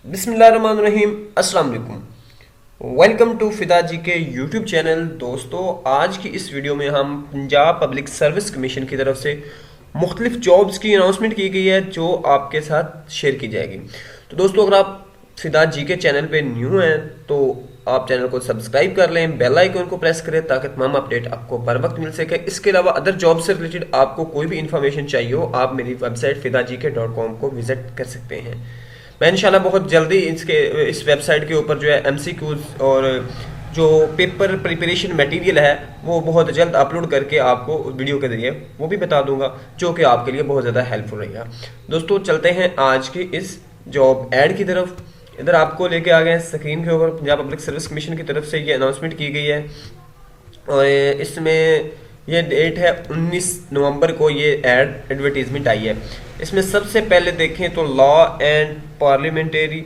बिस्मिल्लाहिर्रहमानिर्रहीम, अस्सलाम वालेकुम। वेलकम टू फिदा जी के यूट्यूब चैनल। दोस्तों, आज की इस वीडियो में हम पंजाब पब्लिक सर्विस कमीशन की तरफ से मुख्तलिफ जॉब्स की अनाउंसमेंट की गई है जो आपके साथ शेयर की जाएगी। तो दोस्तों, अगर आप फिदा जी के चैनल पे न्यू हैं तो आप चैनल को सब्सक्राइब कर लें, बेल आइकन को प्रेस करें ताकि तमाम अपडेट आपको बर वक्त मिल सके। इसके अलावा अदर जॉब से रिलेटेड आपको कोई भी इन्फॉर्मेशन चाहिए हो, आप मेरी वेबसाइट FidaGK.com को विजिट कर सकते हैं। मैं इंशाल्लाह बहुत जल्दी इस वेबसाइट के ऊपर जो है MCQs और जो पेपर प्रिपरेशन मटेरियल है वो बहुत जल्द अपलोड करके आपको वीडियो के जरिए वो भी बता दूंगा, जो कि आपके लिए बहुत ज़्यादा हेल्पफुल रहेगा। दोस्तों, चलते हैं आज की इस जॉब ऐड की तरफ। इधर आपको लेके आ गए स्क्रीन के ऊपर पंजाब पब्लिक सर्विस कमीशन की तरफ से ये अनाउंसमेंट की गई है और इसमें ये डेट है 19 नवंबर को ये एडवर्टीजमेंट आई है। इसमें सबसे पहले देखें तो लॉ एंड पार्लियामेंट्री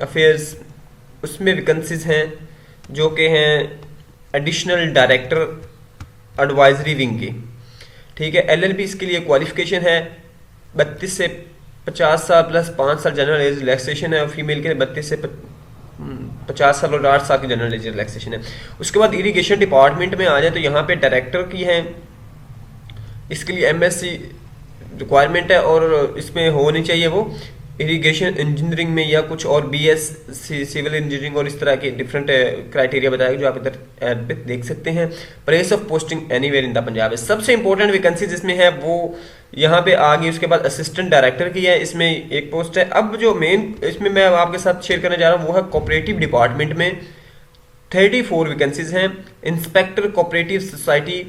अफेयर्स, उसमें वैकेंसीज हैं जो कि हैं एडिशनल डायरेक्टर एडवाइजरी विंग की। ठीक है, LLB इसके लिए क्वालिफिकेशन है 32 से 50 साल प्लस 5 साल जनरल एज रिलैक्सेशन है, और फीमेल के 32 से 50 साल और 8 साल की जनरल एज रिलैक्सेशन है। उसके बाद इरिगेशन डिपार्टमेंट में आ जाए तो यहाँ पे डायरेक्टर की है, इसके लिए MSc रिक्वायरमेंट है और इसमें होनी चाहिए वो इरिगेशन इंजीनियरिंग में या कुछ और BSc सिविल इंजीनियरिंग और इस तरह के डिफरेंट क्राइटेरिया बताएगा जो आप इधर ऐड पे देख सकते हैं। Place of posting anywhere in the Punjab. सबसे इंपॉर्टेंट वैकेंसीज इसमें है वो यहाँ पे आ गई। उसके बाद असिस्टेंट डायरेक्टर की है, इसमें एक पोस्ट है। अब जो मेन इसमें मैं आपके साथ शेयर करने जा रहा हूँ वो है कोऑपरेटिव डिपार्टमेंट में 34 वैकेंसीज हैं। Inspector cooperative society,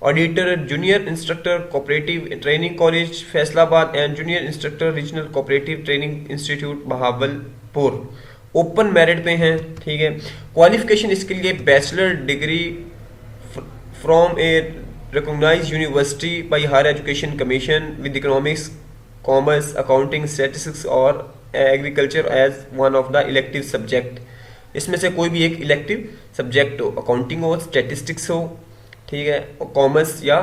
auditor, junior instructor cooperative training college Faisalabad and junior instructor regional cooperative training institute Bahawalpur, open merit पे हैं। ठीक है, क्वालिफिकेशन इसके लिए bachelor degree from a recognised university by higher education commission with economics, commerce, accounting, statistics और agriculture as one of the elective subject. इसमें से कोई भी एक इलेक्टिव सब्जेक्ट हो, अकाउंटिंग हो, स्टैटिस्टिक्स हो, ठीक है, कॉमर्स या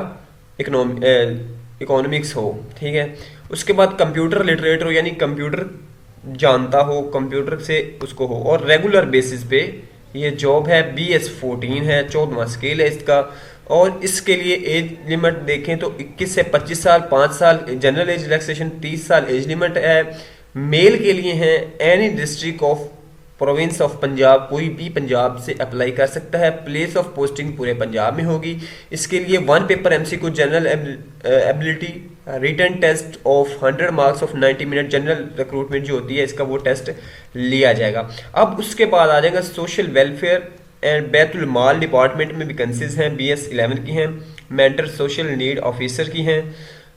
इकोनॉमिक्स हो। ठीक है, उसके बाद कंप्यूटर लिटरेट हो, यानी कंप्यूटर जानता हो, कंप्यूटर से उसको हो, और रेगुलर बेसिस पे ये जॉब है। BS14 है, 14वां स्केल है इसका, और इसके लिए एज लिमिट देखें तो 21 से 25 साल, 5 साल जनरल एज रिलैक्सेशन, 30 साल एज लिमिट है। मेल के लिए है any district of province of Punjab, कोई भी पंजाब से अप्लाई कर सकता है। प्लेस ऑफ पोस्टिंग पूरे पंजाब में होगी। इसके लिए 1 paper MCQ general ability, written test of 100 marks of 90 minute, general recruitment जो होती है इसका वो टेस्ट लिया जाएगा। अब उसके बाद आ जाएगा social welfare and Betul mall department में वैकेंसीज हैं, BS11 की हैं, मेंटर सोशल नीड ऑफिसर की हैं।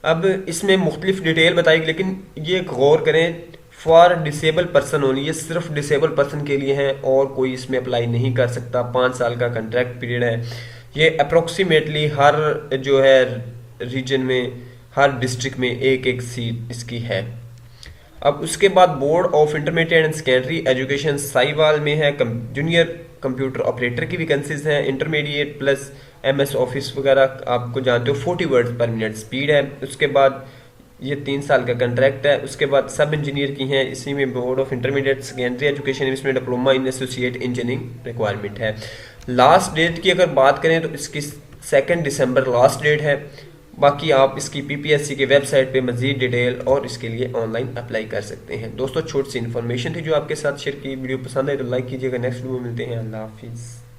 अब इसमें मुख्तलिफ डिटेल बताएगी, लेकिन ये गौर करें फॉर डिसेबल पर्सन ओनली, ये सिर्फ डिसेबल पर्सन के लिए है और कोई इसमें अप्लाई नहीं कर सकता। 5 साल का कंट्रैक्ट पीरियड है। ये अप्रोक्सीमेटली हर जो है रीजन में, हर डिस्ट्रिक्ट में एक एक सीट इसकी है। अब उसके बाद board of intermediate and secondary education Sahiwal में है, जूनियर कंप्यूटर ऑपरेटर की वैकेंसीज हैं। इंटरमीडिएट प्लस MS ऑफिस वगैरह आपको जानते हो, 40 वर्ड्स पर मिनट स्पीड है। उसके बाद ये 3 साल का कंट्रैक्ट है। उसके बाद सब इंजीनियर की हैं, इसी में board of intermediate secondary education, इसमें diploma in associate engineering requirement है। लास्ट डेट की अगर बात करें तो इसकी 2 दिसंबर लास्ट डेट है। बाकी आप इसकी PPSC के वेबसाइट पे मजीद डिटेल और इसके लिए ऑनलाइन अप्लाई कर सकते हैं। दोस्तों, छोटी सी इन्फॉर्मेशन थी जो आपके साथ शेयर की। वीडियो पसंद है तो लाइक कीजिएगा। नेक्स्ट वीडियो में मिलते हैं। अल्लाह हाफिज़।